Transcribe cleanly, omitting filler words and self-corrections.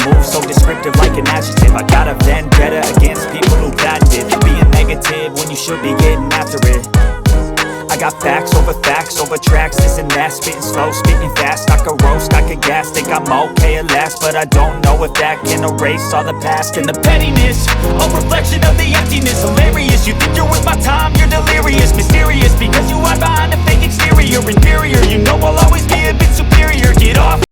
move so descriptive like an adjective. I got a vendetta against people who patented being negative when you should be getting after it. I got facts over tracks, this and that. Spitting slow, speaking fast, I could roast, I could gas. Think I'm okay at last, but I don't know if that can erase all the past. And the pettiness, a reflection of the emptiness. Hilarious, you think you're worth my time, you're delirious. Mysterious, because you hide behind a fake exterior. Inferior, you know I'll always be a bit superior.